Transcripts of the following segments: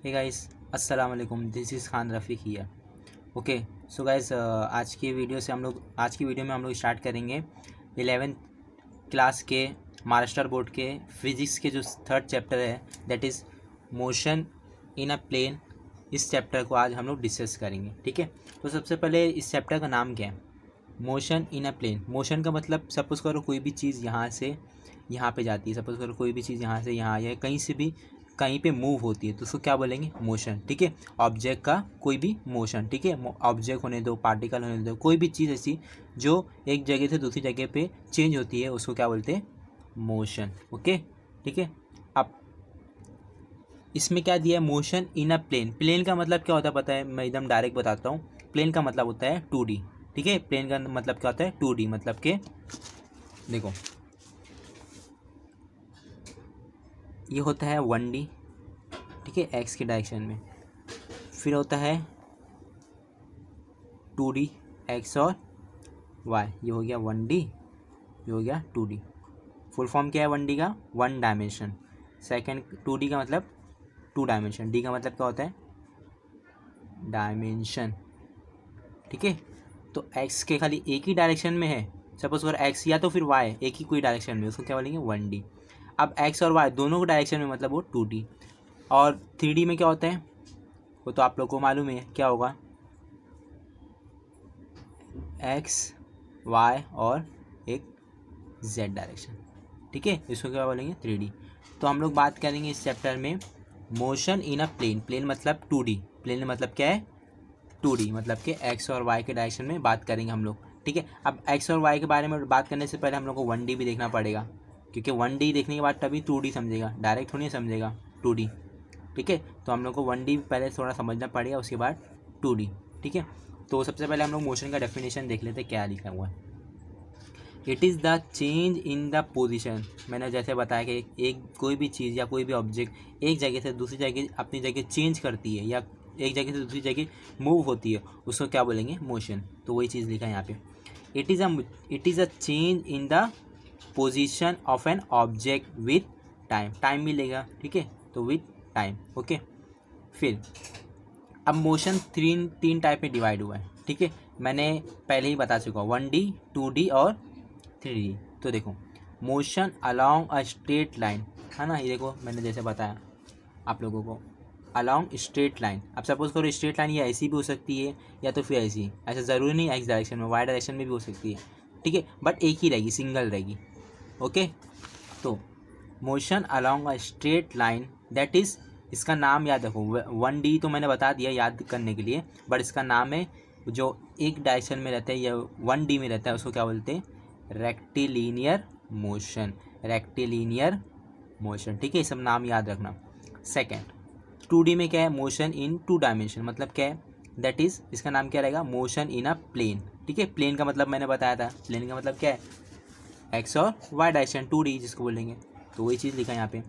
Hey guys, अस्सलाम वालेकुम। This is Khan Rafiq here. Okay, so guys, आज की वीडियो में हम लोग स्टार्ट करेंगे 11th क्लास के महाराष्ट्र बोर्ड के फिज़िक्स के जो थर्ड चैप्टर है, that is motion in a plane. इस चैप्टर को आज हम लोग डिस्कस करेंगे। ठीक है, तो सबसे पहले इस चैप्टर का नाम क्या है? Motion in a plane. Motion का मतलब सपोज़ करो कोई भी चीज़ यहाँ से यहाँ पे जाती है। सपोज़ करो कोई भी चीज़ यहाँ से यहाँ या कहीं से भी कहीं पे मूव होती है तो उसको क्या बोलेंगे? मोशन। ठीक है, ऑब्जेक्ट का कोई भी मोशन। ठीक है, ऑब्जेक्ट होने दो, पार्टिकल होने दो, कोई भी चीज़ ऐसी जो एक जगह से दूसरी जगह पे चेंज होती है उसको क्या बोलते हैं? मोशन। ओके, ठीक है। अब इसमें क्या दिया है? Motion in a plane. Plane का मतलब क्या होता है पता है? मैं एकदम डायरेक्ट बताता हूँ। प्लेन का मतलब होता है 2D। ठीक है, प्लेन का मतलब क्या होता है? 2D मतलब के देखो, ये होता है 1D। ठीक है, एक्स के डायरेक्शन में। फिर होता है 2D, एक्स और वाई। ये हो गया 1D, ये हो गया 2D। फुल फॉर्म क्या है 1D का? 1 डायमेंशन। सेकेंड 2D का मतलब 2 डायमेंशन। डी का मतलब क्या होता है? डायमेंशन। ठीक है, तो एक्स के खाली एक ही डायरेक्शन में है। सपोज अगर एक्स या तो फिर वाई एक ही कोई डायरेक्शन में, उसको क्या बोलेंगे? 1D। अब एक्स और वाई दोनों के डायरेक्शन में मतलब वो 2D। और 3D में क्या होता है वो तो आप लोग को मालूम है क्या होगा? एक्स, वाई और एक जेड डायरेक्शन। ठीक है, इसको क्या बोलेंगे? 3D। तो हम लोग बात करेंगे इस चैप्टर में motion in a plane. Plane मतलब 2D। प्लेन मतलब क्या है? 2D मतलब कि एक्स और वाई के डायरेक्शन में बात करेंगे हम लोग। ठीक है, अब एक्स और वाई के बारे में बात करने से पहले हम लोग को 1D भी देखना पड़ेगा, क्योंकि 1D देखने के बाद तभी 2D समझेगा, डायरेक्ट थोड़ी समझेगा 2D। ठीक है, तो हम लोग को 1D पहले थोड़ा समझना पड़ेगा, उसके बाद 2D। ठीक है, तो सबसे पहले हम लोग मोशन का डेफिनेशन देख लेते हैं क्या लिखा हुआ है। It is the change in the position. मैंने जैसे बताया कि एक कोई भी चीज़ या कोई भी ऑब्जेक्ट एक जगह से दूसरी जगह अपनी जगह चेंज करती है या एक जगह से दूसरी जगह मूव होती है, उसको क्या बोलेंगे? मोशन। तो वही चीज़ लिखा है यहाँ पे। It is a change in the position of an object with time. Time मिलेगा, ठीक है, तो विथ टाइम। ओके, फिर अब मोशन तीन तीन टाइप में डिवाइड हुआ है। ठीक है, मैंने पहले ही बता चुका हूँ 1D, 2D और 3D। तो देखो, motion along a straight line, है ना, ये देखो मैंने जैसे बताया आप लोगों को, अलोंग स्ट्रेट लाइन। अब सपोज करो स्ट्रेट लाइन ये ऐसी भी हो सकती है या तो फिर ऐसी, ऐसा ज़रूरी नहीं एक्स डायरेक्शन में, वाई डायरेक्शन में भी हो सकती है। ठीक है, बट एक ही रहेगी, सिंगल रहेगी। ओके, तो motion along a straight line, that is, इसका नाम याद रखो। 1D तो मैंने बता दिया याद करने के लिए, बट इसका नाम है जो एक डायरेक्शन में रहता है या 1D में रहता है उसको क्या बोलते हैं? Rectilinear motion. Rectilinear motion. ठीक है, ये सब नाम याद रखना। सेकेंड 2D में क्या है? Motion in 2 dimension. मतलब क्या है? दैट इज़, इसका नाम क्या रहेगा? Motion in a plane. ठीक है, प्लेन का मतलब मैंने बताया था, प्लेन का मतलब क्या है? एक्स और वाई डायरेक्शन 2D जिसको बोलेंगे। तो वही चीज़ लिखा है यहाँ पे,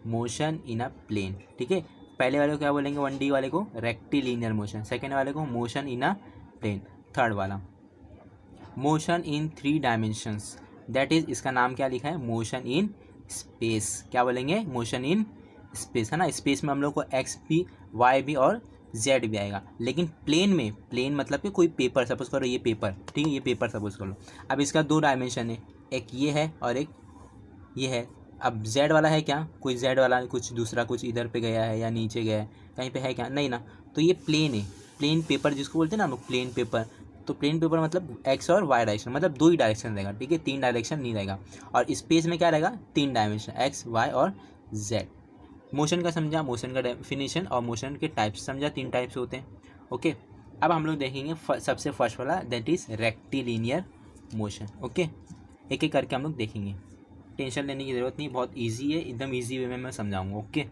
मोशन इन अ प्लेन। ठीक है, पहले वाले को क्या बोलेंगे? 1D वाले को रेक्टिलिनियर मोशन, सेकेंड वाले को motion in a plane, third वाला motion in 3 dimensions. That is, इसका नाम क्या लिखा है? Motion in space. क्या बोलेंगे? मोशन इन स्पेस, है ना। स्पेस में हम लोग को एक्स भी, वाई भी और जेड भी आएगा, लेकिन प्लेन में, प्लेन मतलब कि कोई पेपर, सपोज करो ये पेपर, ठीक है, ये पेपर सपोज कर लो। अब इसका 2 डायमेंशन है, एक ये है और एक ये है। अब जेड वाला है क्या? कोई जेड वाला कुछ दूसरा कुछ इधर पे गया है या नीचे गया है, कहीं पे है क्या? नहीं ना। तो ये प्लेन है, प्लेन पेपर जिसको बोलते हैं ना हम लोग, प्लेन पेपर। तो प्लेन पेपर मतलब एक्स और वाई डायरेक्शन, मतलब 2 ही डायरेक्शन रहेगा। ठीक है, 3 डायरेक्शन नहीं रहेगा। और स्पेस में क्या रहेगा? 3 डायमेंशन, एक्स, वाई और जेड। मोशन का समझा, मोशन का डेफिनेशन, और मोशन के टाइप्स समझा, 3 टाइप्स होते हैं। ओके, अब हम लोग देखेंगे सबसे फर्स्ट वाला, that is rectilinear motion. Okay, एक एक करके हम लोग देखेंगे, टेंशन लेने की ज़रूरत नहीं, बहुत इजी है, एकदम इजी वे में मैं समझाऊंगा। Okay,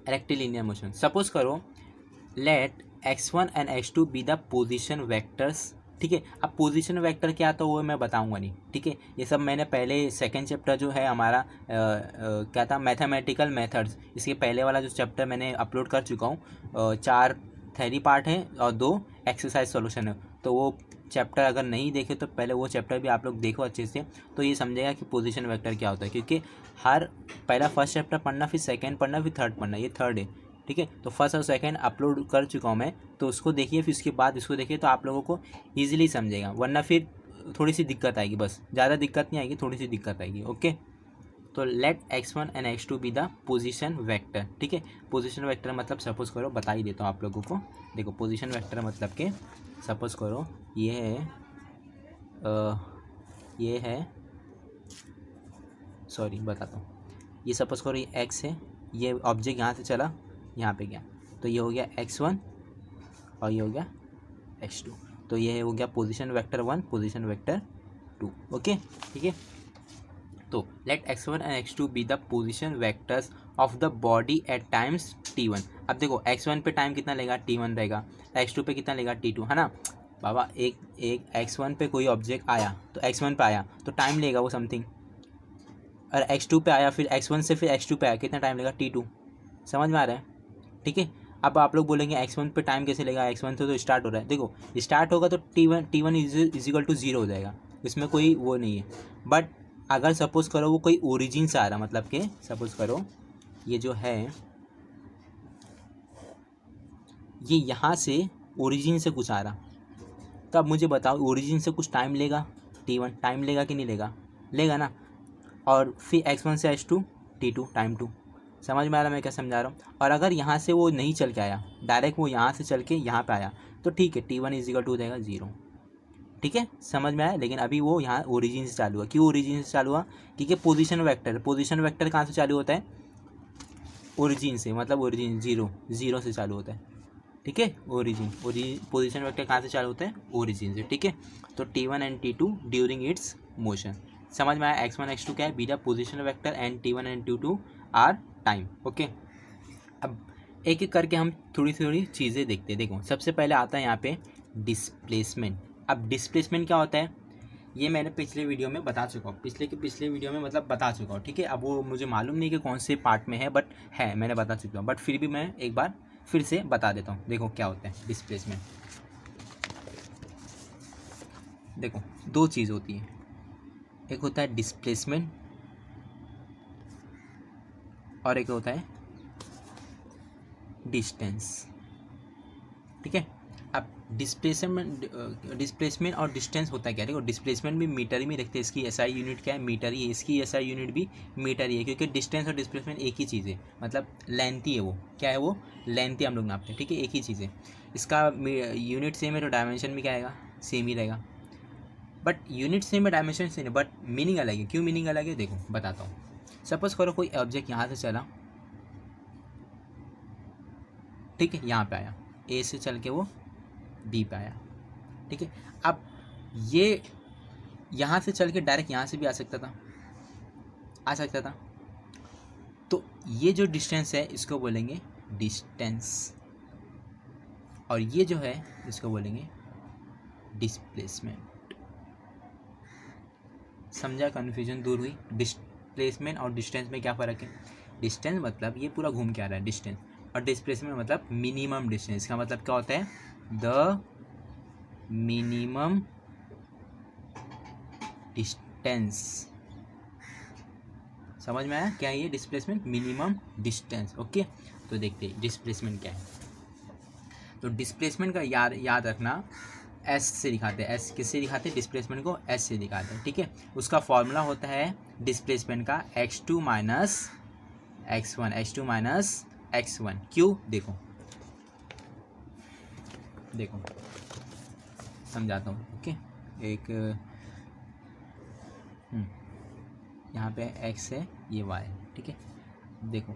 rectilinear motion. सपोज करो let x1 and x2 be the position vectors. ठीक है, अब पोजीशन वेक्टर क्या था वो मैं बताऊंगा नहीं। ठीक है, ये सब मैंने पहले सेकंड चैप्टर जो है हमारा क्या था, मैथमेटिकल मेथड्स, इसके पहले वाला जो चैप्टर मैंने अपलोड कर चुका हूँ। 4 थ्योरी पार्ट है और 2 एक्सरसाइज सॉल्यूशन है। तो वो चैप्टर अगर नहीं देखे तो पहले वो चैप्टर भी आप लोग देखो अच्छे से, तो ये समझेगा कि पोजीशन वेक्टर क्या होता है। क्योंकि हर पहला फर्स्ट चैप्टर पढ़ना, फिर सेकंड पढ़ना, फिर थर्ड पढ़ना, ये थर्ड है। ठीक है। तो फर्स्ट और सेकंड अपलोड कर चुका हूँ मैं, तो उसको देखिए, फिर उसके बाद इसको देखिए, तो आप लोगों को ईजिली समझेगा, वरना फिर थोड़ी सी दिक्कत आएगी, बस ज़्यादा दिक्कत नहीं आएगी, थोड़ी सी दिक्कत आएगी। ओके, तो let x1 and x2 be the position vector. ठीक है, पोजीशन वेक्टर मतलब सपोज करो, बता ही देता हूँ आप लोगों को। देखो पोजीशन वेक्टर मतलब के सपोज करो ये है सॉरी बताता हूँ, ये सपोज करो ये x है, ये ऑब्जेक्ट यहाँ से चला यहाँ पे गया, तो ये हो गया x1 और ये हो गया x2, तो ये हो गया position vector 1 position vector 2। Okay, ठीक है। तो let x1 and x2 be the position vectors of the body at times t1। अब देखो x1 पे टाइम कितना लेगा, t1 रहेगा, x2 पे कितना लेगा, t2, है ना बाबा। एक x1 पे कोई ऑब्जेक्ट आया, तो x1 पे आया तो टाइम लेगा वो समथिंग, और x2 पे आया, फिर x1 से फिर x2 पे आया, कितना टाइम लेगा, t2। समझ में आ रहा है? ठीक है। अब आप लोग बोलेंगे x1 पे टाइम कैसे लेगा, x1 से तो स्टार्ट हो रहा है। देखो स्टार्ट होगा तो t1 इज इक्वल टू 0 हो जाएगा, इसमें कोई वो नहीं है। बट अगर सपोज करो वो कोई ओरिजिन से आ रहा, मतलब कि सपोज करो ये जो है ये यहाँ से ओरिजिन से कुछ आ रहा, तो अब मुझे बताओ ओरिजिन से कुछ टाइम लेगा, t1 टाइम लेगा कि नहीं लेगा, लेगा ना। और फिर x1 से x2 t2 टाइम 2। समझ में आ रहा मैं क्या समझा रहा हूँ? और अगर यहाँ से वो नहीं चल के आया, डायरेक्ट वो यहाँ से चल के यहाँ पे आया, तो ठीक है t1 इज इक्वल टू हो जाएगा 0। ठीक है, समझ में आया। लेकिन अभी वो यहाँ ओरिजिन से चालू हुआ। क्यों ओरिजिन से चालू हुआ? क्योंकि पोजीशन वेक्टर कहाँ से चालू होता है, ओरिजिन से, मतलब ओरिजिन 0 से चालू होता है। ठीक है, ओरिजिन पोजीशन वेक्टर कहाँ से चालू होता है, ओरिजिन से। ठीक है, तो t1 and t2 during its motion. समझ में आया? x1 x2 क्या है, be the position vector, and t1 and t2 are time. Okay, अब एक एक करके हम थोड़ी थोड़ी चीज़ें देखते हैं। देखो सबसे पहले आता है यहाँ पे डिस्प्लेसमेंट। अब डिस्प्लेसमेंट क्या होता है, ये मैंने पिछले वीडियो में बता चुका हूँ, पिछले वीडियो में मतलब बता चुका हूँ। ठीक है, अब वो मुझे मालूम नहीं कि कौन से पार्ट में है, बट है, मैंने बता चुका हूँ, बट फिर भी मैं एक बार फिर से बता देता हूँ। देखो क्या होता है डिस्प्लेसमेंट। देखो दो चीज़ होती है, एक होता है डिस्प्लेसमेंट और एक होता है डिस्टेंस। ठीक है, अब डिस्प्लेसमेंट और डिस्टेंस होता है क्या? देखो डिस्प्लेसमेंट भी मीटर में रखते हैं, इसकी एसआई यूनिट क्या है, मीटर ही है, इसकी एसआई यूनिट भी मीटर ही है, क्योंकि डिस्टेंस और डिस्प्लेसमेंट एक ही चीज़ है, मतलब लेंथ ही है, वो क्या है, वो लेंथ ही हम लोग नापते हैं। ठीक है, एक ही चीज़ है, इसका यूनिट सेम है तो डायमेंशन भी क्या आएगा, सेम ही रहेगा। बट यूनिट सेम है, डायमेंशन सेम है, बट मीनिंग अलग है। क्यों मीनिंग अलग है? देखो बताता हूँ। सपोज करो कोई ऑब्जेक्ट यहाँ से चला, ठीक है, यहाँ पे आया, ए से चल के वो बी पे आया। ठीक है, अब ये यहाँ से चल के डायरेक्ट यहाँ से भी आ सकता था, तो ये जो डिस्टेंस है इसको बोलेंगे डिस्टेंस, और ये जो है इसको बोलेंगे डिस्प्लेसमेंट। समझा? कन्फ्यूजन दूर हुई। डिस्प्लेसमेंट और डिस्टेंस में क्या फ़र्क है? डिस्टेंस मतलब ये पूरा घूम के आ रहा है डिस्टेंस, और डिस्प्लेसमेंट मतलब मिनिमम डिस्टेंस। का मतलब क्या होता है, द मिनिमम डिस्टेंस। समझ में आया क्या ये डिस्प्लेसमेंट, मिनिमम डिस्टेंस। ओके, तो देखते हैं डिस्प्लेसमेंट क्या है। तो डिस्प्लेसमेंट का याद रखना, एस से दिखाते हैं। एस किससे दिखाते हैं? डिस्प्लेसमेंट को एस से दिखाते हैं। ठीक है, उसका फॉर्मूला होता है डिस्प्लेसमेंट का x2 minus x1, x2 minus x1। क्यों? देखो समझाता हूँ। ओके, एक यहाँ पे x है, ये y है। ठीक है, देखो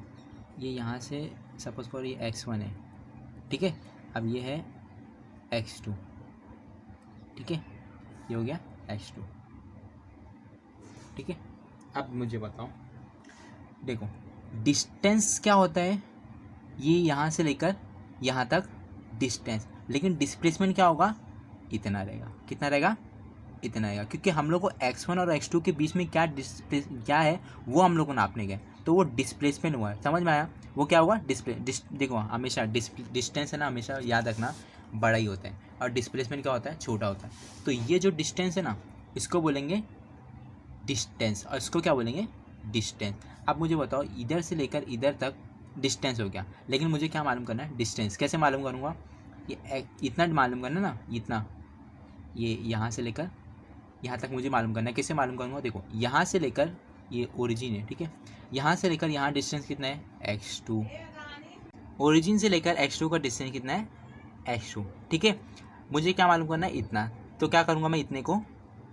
ये यहाँ से सपोज करो ये x1 है, ठीक है, अब ये है x2, ठीक है, ये हो गया x2। ठीक है, अब मुझे बताओ, देखो डिस्टेंस क्या होता है, ये यहाँ से लेकर यहाँ तक डिस्टेंस, लेकिन डिस्प्लेसमेंट क्या होगा, इतना रहेगा। कितना रहेगा? इतना रहेगा, क्योंकि हम लोग को x1 और x2 के बीच में क्या है वो हम लोग को नापने गए, तो वो डिस्प्लेसमेंट हुआ है। समझ में आया? वो क्या हुआ, देखो हमेशा डिस्टेंस है ना, हमेशा याद रखना बड़ा ही होता है, और डिस्प्लेसमेंट क्या होता है, छोटा होता है। तो ये जो डिस्टेंस है ना, इसको बोलेंगे डिस्टेंस, और इसको क्या बोलेंगे, डिस्टेंस। अब मुझे बताओ इधर से लेकर इधर तक डिस्टेंस हो गया। लेकिन मुझे क्या मालूम करना है, डिस्टेंस। कैसे मालूम करूँगा, ये इतना मालूम करना ना, इतना, ये यहाँ से लेकर यहाँ तक मुझे मालूम करना है। कैसे मालूम करूँगा, देखो यहाँ से लेकर ये ओरिजिन है, ठीक है, यहाँ से लेकर यहाँ डिस्टेंस कितना है, x2। ओरिजिन से लेकर x2 का डिस्टेंस कितना है, x2, ठीक है। मुझे क्या मालूम करना है, इतना। तो क्या करूँगा, मैं इतने को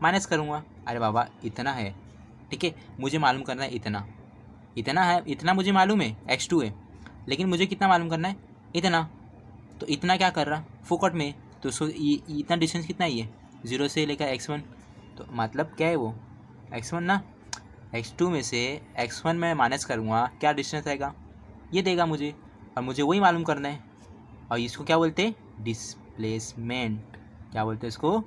माइनस करूँगा। अरे बाबा इतना है, ठीक है, मुझे मालूम करना है इतना, इतना है, इतना मुझे मालूम है x2 है, लेकिन मुझे कितना मालूम करना है, इतना। तो इतना क्या कर रहा, फोकट में, तो उसको इतना डिस्टेंस कितना है, ये 0 से लेकर x1, तो मतलब क्या है वो x1 ना। x2 में से x1 में माइनस करूँगा, क्या डिस्टेंस आएगा, ये देगा मुझे, और मुझे वही मालूम करना है। और इसको क्या बोलते हैं, डिस्प्लेसमेंट। क्या बोलते हैं इसको,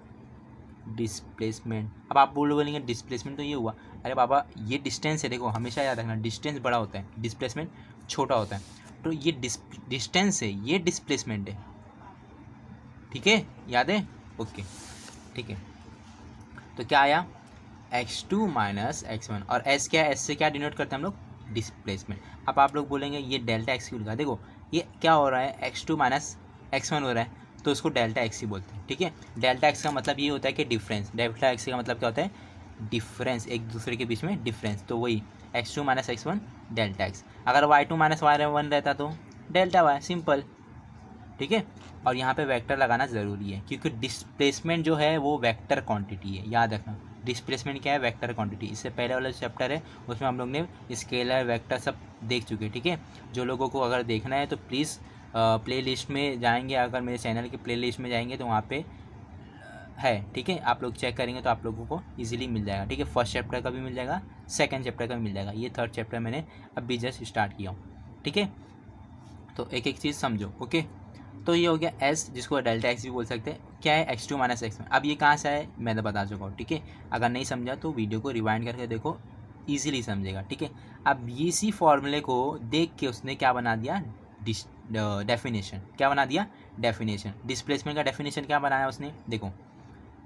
डिस्प्लेसमेंट। अब आप बोलेंगे डिस्प्लेसमेंट तो ये हुआ, अरे बाबा ये डिस्टेंस है, देखो हमेशा याद रखना, डिस्टेंस बड़ा होता है, डिस्प्लेसमेंट छोटा होता है। तो ये डिस्टेंस है, ये डिस्प्लेसमेंट है, ठीक है, याद है, ओके, ठीक है। तो क्या आया, x2 माइनस x1, और s क्या है, s से क्या डिनोट करते हैं हम लोग, डिस्प्लेसमेंट। अब आप लोग बोलेंगे ये डेल्टा एक्स क्यों लिखा, देखो ये क्या हो रहा है, x2 माइनस x1 हो रहा है, तो उसको डेल्टा एक्स ही बोलते हैं, ठीक है। डेल्टा एक्स का मतलब ये होता है कि डिफरेंस, डेल्टा एक्स का मतलब क्या होता है, डिफरेंस, एक दूसरे के बीच में डिफरेंस। तो वही x2 minus x1 delta x. अगर y2 माइनस y1 रहता तो डेल्टा y, सिंपल, ठीक है। और यहाँ पे वेक्टर लगाना ज़रूरी है, क्योंकि डिस्प्लेसमेंट जो है वो वेक्टर क्वांटिटी है, याद रखना। डिस्प्लेसमेंट क्या है, वेक्टर क्वांटिटी। इससे पहले वाला चैप्टर है उसमें हम लोग ने स्केलर वेक्टर सब देख चुके, ठीक है। जो लोगों को अगर देखना है तो प्लीज़ प्ले लिस्ट में जाएंगे, अगर मेरे चैनल की प्ले लिस्ट में जाएंगे तो वहाँ पे है, ठीक है, आप लोग चेक करेंगे तो आप लोगों को इजीली मिल जाएगा, ठीक है। फर्स्ट चैप्टर का भी मिल जाएगा, सेकंड चैप्टर का भी मिल जाएगा, ये थर्ड चैप्टर मैंने अभी जस्ट स्टार्ट किया हूँ, ठीक है। तो एक एक चीज़ समझो, ओके। तो ये हो गया s, जिसको डेल्टा एक्स भी बोल सकते हैं। क्या है, x2 माइनस x1। अब ये कहाँ से है, मैं तो बता चुका हूँ, ठीक है। अगर नहीं समझा तो वीडियो को रिवाइंड करके देखो, ईजिली समझेगा, ठीक है। अब इसी फॉर्मूले को देख के उसने क्या बना दिया, डेफिनेशन। क्या बना दिया, डेफिनेशन। डिस्प्लेसमेंट का डेफिनेशन क्या बनाया उसने, देखो,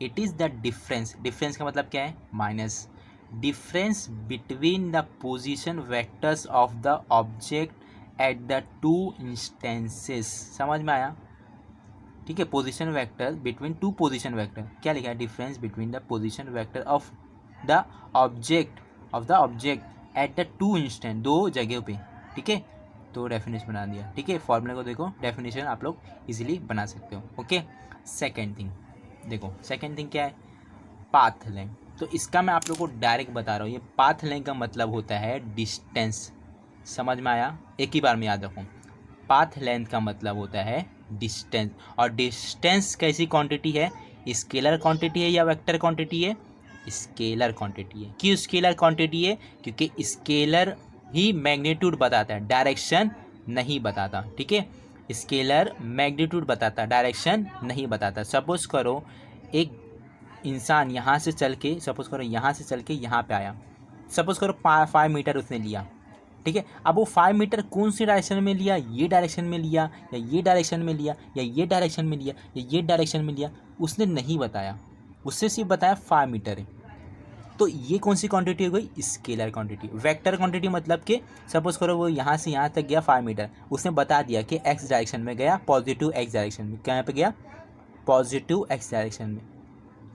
it is the difference. Difference का मतलब क्या है, minus, difference between the position vectors of the object at the two instances. समझ में आया, ठीक है। Position vector between two position vector, क्या लिखा है, difference between the position vector of the object at the two instant, दो जगह पे, ठीक है। तो डेफिनेशन बना दिया, ठीक है। फॉर्मूले को देखो, डेफिनेशन आप लोग इजीली बना सकते हो, ओके। सेकेंड थिंग देखो, सेकेंड थिंग क्या है, पाथ लेंथ। तो इसका मैं आप लोग को डायरेक्ट बता रहा हूँ, ये पाथ लेंथ का मतलब होता है डिस्टेंस। समझ में आया, एक ही बार में याद रखो, पाथ लेंथ का मतलब होता है डिस्टेंस। और डिस्टेंस कैसी क्वांटिटी है, स्केलर क्वांटिटी है या वेक्टर क्वांटिटी है, स्केलर क्वांटिटी है। क्यों स्केलर क्वांटिटी है, क्योंकि स्केलर ही मैग्नीट्यूड बताता है, डायरेक्शन नहीं बताता, ठीक है। स्केलर मैग्नीट्यूड बताता, डायरेक्शन नहीं बताता। सपोज करो एक इंसान यहाँ से चल के, सपोज करो यहाँ से चल के यहाँ पे आया, सपोज करो 5 मीटर उसने लिया, ठीक है। अब वो 5 मीटर कौन सी डायरेक्शन में लिया, ये डायरेक्शन में लिया या ये डायरेक्शन में लिया या ये डायरेक्शन में लिया या ये डायरेक्शन में लिया, उसने नहीं बताया, उससे सिर्फ बताया 5 मीटर है। तो ये कौन सी क्वांटिटी हो गई, स्केलर क्वांटिटी। वेक्टर क्वांटिटी मतलब कि सपोज करो वो यहाँ से यहाँ तक गया 5 मीटर, उसने बता दिया कि एक्स डायरेक्शन में गया, पॉजिटिव एक्स डायरेक्शन में, कहाँ पे गया, पॉजिटिव एक्स डायरेक्शन में।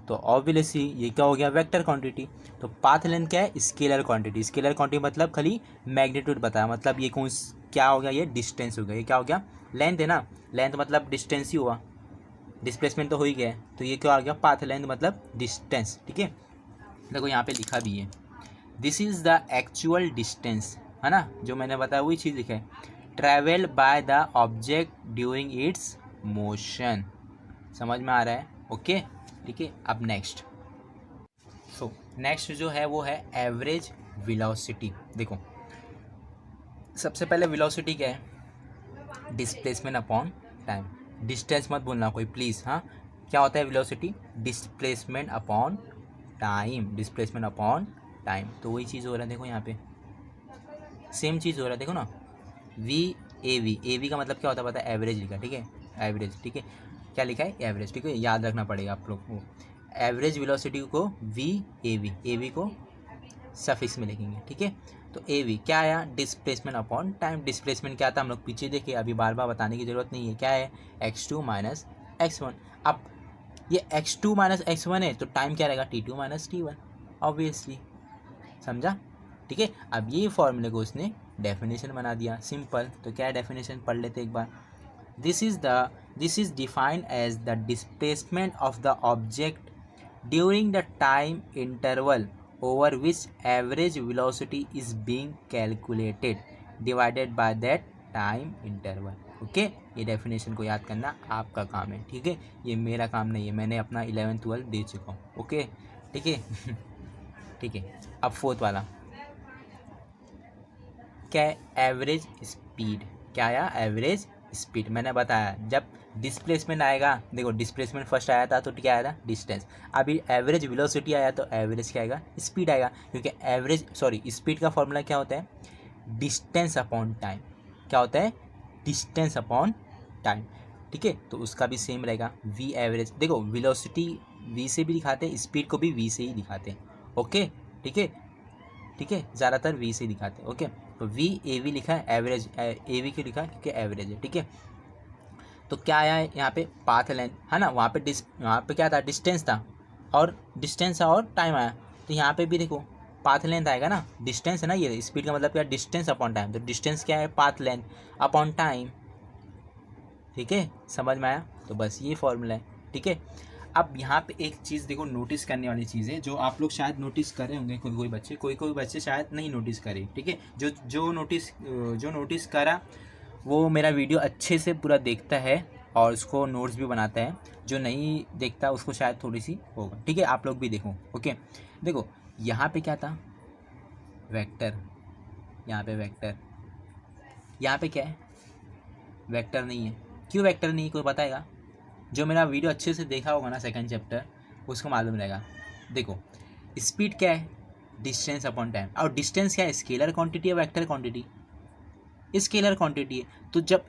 तो ऑब्वियसली ये क्या हो गया, वेक्टर क्वांटिटी। तो पाथ लेंथ क्या है, स्केलर क्वांटिटी। स्केलर क्वांटिटी मतलब खाली मैग्नीट्यूड बताया, मतलब ये कौन क्या हो गया, ये डिस्टेंस हो गया। ये क्या हो गया, लेंथ है ना, लेंथ मतलब डिस्टेंस ही हुआ, डिस्प्लेसमेंट तो हो ही गया, तो ये क्या आ गया, पाथ लेंथ मतलब डिस्टेंस, ठीक है। देखो यहाँ पे लिखा भी है, this is the actual distance, है ना, जो मैंने बताया वही चीज़ लिखा है, travel by the object during its motion. समझ में आ रहा है, ओके, ठीक है। अब नेक्स्ट, सो नेक्स्ट जो है वो है एवरेज वेलोसिटी। देखो सबसे पहले वेलोसिटी क्या है, डिस्प्लेसमेंट अपॉन टाइम। डिस्टेंस मत बोलना कोई प्लीज़, हाँ। क्या होता है velocity, displacement upon time, displacement upon time. तो वही चीज़ हो रहा है, देखो यहाँ पे सेम चीज़ हो रहा है, देखो ना, ए वी का मतलब क्या होता है पता है, एवरेज लिखा, ठीक है, एवरेज, ठीक है। क्या लिखा है, एवरेज, ठीक है, याद रखना पड़ेगा आप लोग को। एवरेज वेलोसिटी को ए वी को सफिक्स में लिखेंगे, ठीक है। तो ए वी क्या आया, डिस्प्लेसमेंट अपॉन टाइम। डिस्प्लेसमेंट क्या था हम लोग पीछे देखे, अभी बार बार बताने की ज़रूरत नहीं है, क्या है x2 माइनस x1। अब ये x2 माइनस x1 है तो टाइम क्या रहेगा t2 माइनस t1, ऑब्वियसली, समझा, ठीक है। अब ये फॉर्मूले को उसने डेफिनेशन बना दिया, सिंपल। तो क्या है डेफिनेशन, पढ़ लेते एक बार। this is defined as the displacement of the object during the time interval over which average velocity is being calculated divided by that time interval। Okay, ये डेफिनेशन को याद करना आपका काम है, ठीक है, ये मेरा काम नहीं है, मैंने अपना 11th-12th दे चुका हूँ। ओके, ठीक है ठीक है। अब फोर्थ वाला क्या है, एवरेज स्पीड। क्या आया, एवरेज स्पीड। मैंने बताया जब डिस्प्लेसमेंट आएगा, देखो डिस्प्लेसमेंट फर्स्ट आया था तो क्या आया था, डिस्टेंस। अभी एवरेज वेलोसिटी आया तो एवरेज क्या आएगा, स्पीड आएगा, क्योंकि स्पीड का फॉर्मूला क्या होता है, डिस्टेंस अपॉन टाइम। क्या होता है, डिस्टेंस अपॉन टाइम, ठीक है। तो उसका भी सेम रहेगा, वी एवरेज। देखो वेलोसिटी वी से भी दिखाते हैं, स्पीड को भी वी से ही दिखाते हैं। ओके, ठीक है, ठीक है, ज़्यादातर वी से दिखाते हैं। ओके, तो वी ए वी लिखा है, एवरेज ए वी क्यों लिखा है, क्योंकि एवरेज है, ठीक है। तो क्या आया है यहाँ पे, पाथ लेंथ है ना, वहाँ पे क्या था, डिस्टेंस था, और डिस्टेंस और टाइम आया। तो यहाँ पे भी देखो पाथ लेंथ आएगा ना, डिस्टेंस है ना, ये स्पीड का मतलब क्या, डिस्टेंस अपॉन टाइम। तो डिस्टेंस क्या है, पाथ लेंथ अपॉन टाइम, ठीक है, समझ में आया। तो बस ये फॉर्मूला है, ठीक है। अब यहाँ पे एक चीज़ देखो, नोटिस करने वाली चीज़ है, जो आप लोग शायद नोटिस करे होंगे, कोई बच्चे शायद नहीं नोटिस करे, ठीक है। जो नोटिस करा वो मेरा वीडियो अच्छे से पूरा देखता है और उसको नोट्स भी बनाता है। जो नहीं देखता उसको शायद थोड़ी सी होगा, ठीक है। आप लोग भी देखो, ओके। देखो यहाँ पे क्या था, वेक्टर, यहाँ पे वेक्टर, यहाँ पे क्या है, वेक्टर नहीं है। क्यों वेक्टर नहीं, कोई बताएगा? जो मेरा वीडियो अच्छे से देखा होगा ना, सेकंड चैप्टर, उसको मालूम रहेगा। देखो स्पीड क्या है, डिस्टेंस अपॉन टाइम, और डिस्टेंस क्या है, स्केलर क्वांटिटी है, वेक्टर क्वांटिटी, स्केलर क्वांटिटी है। तो जब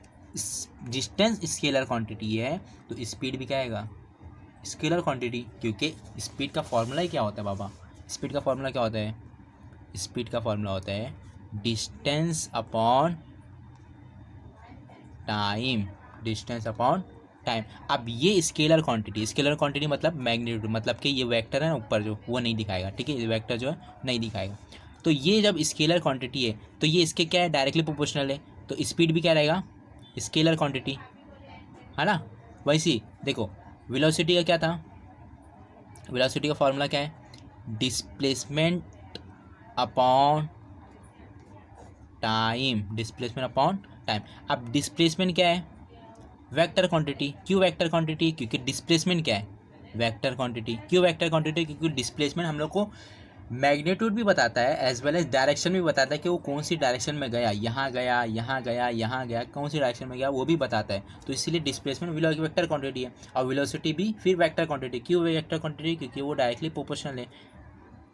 डिस्टेंस स्केलर क्वांटिटी है तो स्पीड भी क्या आएगा, स्केलर क्वांटिटी, क्योंकि स्पीड का फॉर्मूला ही क्या होता है बाबा, स्पीड का फॉर्मूला क्या होता है, स्पीड का फॉर्मूला होता है distance upon time, distance upon time. अब ये स्केलर क्वांटिटी मतलब मैग्नीट्यूड, मतलब कि ये वेक्टर है ना ऊपर जो, वो नहीं दिखाएगा, ठीक है, ये वेक्टर जो है नहीं दिखाएगा। तो ये जब स्केलर क्वांटिटी है तो ये इसके क्या है, डायरेक्टली प्रोपोर्शनल है, तो स्पीड भी क्या रहेगा, स्केलर क्वांटिटी, है ना। वैसे देखो वेलोसिटी का क्या था, वेलोसिटी का फॉर्मूला क्या है, displacement upon time, displacement upon time. अब डिस्प्लेसमेंट क्या है, वेक्टर क्वांटिटी। क्यों वेक्टर क्वांटिटी, क्योंकि डिस्प्लेसमेंट क्या है, वेक्टर क्वांटिटी। क्यों वेक्टर क्वांटिटी, क्योंकि डिस्प्लेसमेंट हम लोग को मैग्नीट्यूड भी बताता है एज वेल एज डायरेक्शन भी बताता है कि वो कौन सी डायरेक्शन में गया, यहाँ गया, यहाँ गया, यहाँ गया, कौन सी डायरेक्शन में गया वो भी बताता है। तो इसीलिए डिस्प्लेसमेंट वेक्टर क्वांटिटी है, और वेलोसिटी भी फिर वेक्टर क्वांटिटी। क्यों वेक्टर क्वांटिटी, क्योंकि वो डायरेक्टली प्रोपोर्शनल है।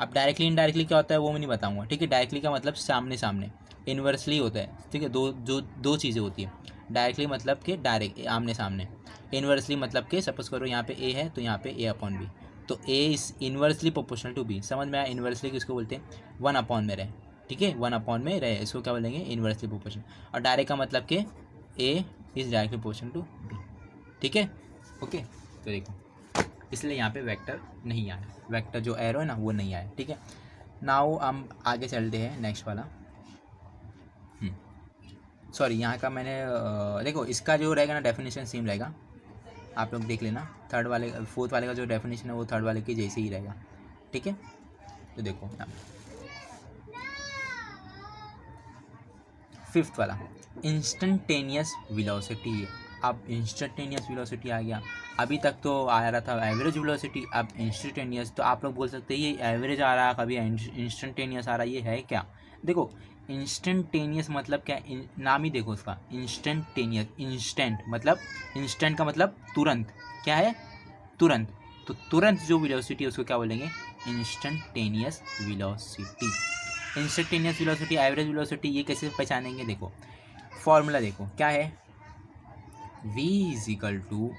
अब डायरेक्टली इनडायरेक्टली क्या होता है वो मैं नहीं बताऊंगा, ठीक है। डायरेक्टली का मतलब सामने सामने, इन्वर्सली होता है, ठीक है। दो चीज़ें होती है, डायरेक्टली मतलब कि डायरेक्ट आमने सामने, इन्वर्सली मतलब कि सपोज करो यहाँ पे ए है तो यहाँ पे ए अपॉन बी, तो A is inversely proportional to B. समझ में आया, इन्वर्सली किसको बोलते हैं, 1 अपॉन में रहे, ठीक है, 1 अपॉन में रहे, इसको क्या बोलेंगे, इन्वर्सली प्रोपोर्शनल। और डायरेक्ट का मतलब कि A is directly proportional to B, ठीक है, ओके। तो देखो इसलिए यहाँ पे वेक्टर नहीं आया, वेक्टर जो एरो है ना वो नहीं आया, ठीक है। नाउ हम आगे चलते हैं नेक्स्ट वाला। सॉरी यहाँ का मैंने देखो इसका जो रहेगा ना डेफिनेशन सेम रहेगा, आप लोग देख लेना। फोर्थ वाले का जो डेफिनेशन है वो थर्ड वाले के जैसे ही रहेगा, ठीक है। तो देखो यहाँ फिफ्थ वाला इंस्टेंटेनियस वेलोसिटी है। अब इंस्टेंटेनियस वेलोसिटी आ गया, अभी तक तो आ रहा था एवरेज वेलोसिटी, अब इंस्टेंटेनियस। तो आप लोग बोल सकते हैं ये एवरेज आ रहा है, कभी इंस्टेंटेनियस आ रहा है, ये है क्या? देखो इंस्टेंटेनियस मतलब क्या, नाम ही देखो उसका, इंस्टेंटेनियस। इंस्टेंट मतलब, इंस्टेंट का मतलब तुरंत, क्या है, तुरंत। तो तुरंत जो वेलोसिटी है उसको क्या बोलेंगे, instantaneous velocity. Instantaneous velocity, average velocity, ये कैसे पहचानेंगे? देखो फॉर्मूला देखो क्या है, v is equal to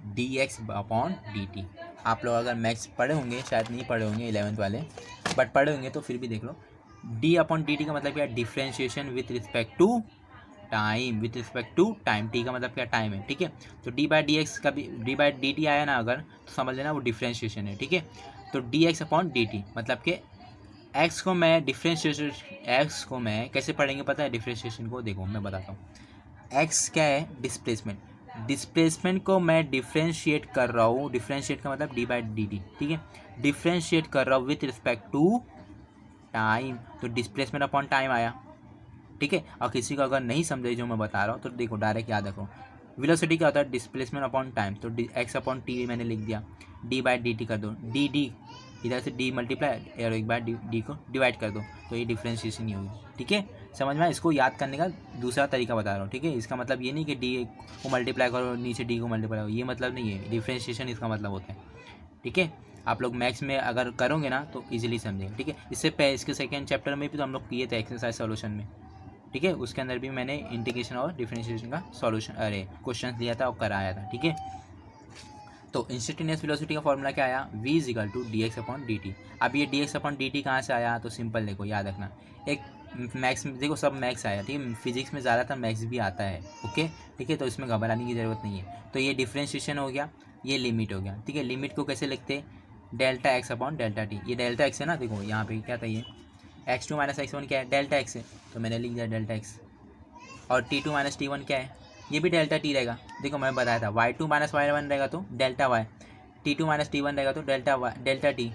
d x upon d t. आप लोग अगर मैथ्स पढ़े होंगे, शायद नहीं पढ़े होंगे 11th वाले, बट पढ़े होंगे तो फिर भी देख लो। डी अपॉन डी टी का मतलब क्या है, differentiation with respect to time, with respect to time, t का मतलब क्या टाइम है, ठीक है। तो डी बाई डी एक्स का भी डी बाई डी टी आया ना अगर, तो समझ लेना वो डिफ्रेंशिएशन है, ठीक है। तो D x upon d T मतलब कि एक्स को मैं डिफ्रेंशिएशन, एक्स को मैं कैसे पढ़ेंगे पता है डिफ्रेंशिएशन को, देखो मैं बताता हूँ। एक्स क्या है, डिस्प्लेसमेंट, डिस्प्लेसमेंट को मैं डिफ्रेंशिएट कर रहा हूँ, डिफ्रेंशिएट का मतलब डी बाई डी टी, ठीक है। डिफ्रेंशिएट कर रहा हूँ विथ रिस्पेक्ट टू टाइम, तो डिस्प्लेसमेंट अपॉन टाइम आया, ठीक है। और किसी को अगर नहीं समझे जो मैं बता रहा हूँ तो देखो डायरेक्ट याद रखो, वेलोसिटी क्या होता है, डिस्प्लेसमेंट अपॉन टाइम, तो एक्स अपॉन टी मैंने लिख दिया, डी बाई डी टी कर दो, डी डी इधर से डी मल्टीप्लाई और एक बार डी को डिवाइड कर दो, तो ये डिफ्रेंशिएशन ही होगी, ठीक है। समझ में आया? इसको याद करने का दूसरा तरीका बता रहा हूँ, ठीक है। इसका मतलब ये नहीं कि डी को मल्टीप्लाई करो नीचे डी को मल्टीप्लाई करो, ये मतलब नहीं है, डिफ्रेंशिएशन इसका मतलब होता है, ठीक है। आप लोग मैथ्स में अगर करोगे ना तो इजीली समझेंगे, ठीक है। इससे पहले इसके सेकेंड चैप्टर में भी तो हम लोग किए थे एक्सरसाइज सॉल्यूशन में, ठीक है। उसके अंदर भी मैंने इंटीग्रेशन और डिफरेंशिएशन का सॉल्यूशन अरे क्वेश्चन लिया था और कराया था, ठीक है। तो इंस्टेंटेनियस वेलोसिटी का फॉर्मूला क्या आया, v is equal to d x upon d t. अब ये d x upon d t कहाँ से आया, तो सिंपल देखो याद रखना, एक मैथ्स में देखो सब मैथ्स आया, ठीक है। फिजिक्स में ज़्यादातर मैथ्स भी आता है, ओके, ठीक है। तो इसमें घबराने की ज़रूरत नहीं है। तो ये डिफरेंशिएशन हो गया, ये लिमिट हो गया, ठीक है। लिमिट को कैसे लिखते, delta x upon delta t, ये डेल्टा एक्स है ना, देखो यहाँ पे क्या था, ये x two minus x one क्या है, डेल्टा एक्स है, तो मैंने लिख दिया डेल्टा एक्स। और t two minus t one क्या है, ये भी डेल्टा टी रहेगा, देखो मैं बताया था, y two minus y one रहेगा तो delta y, t two minus t one रहेगा तो डेल्टा वाई डेल्टा टी,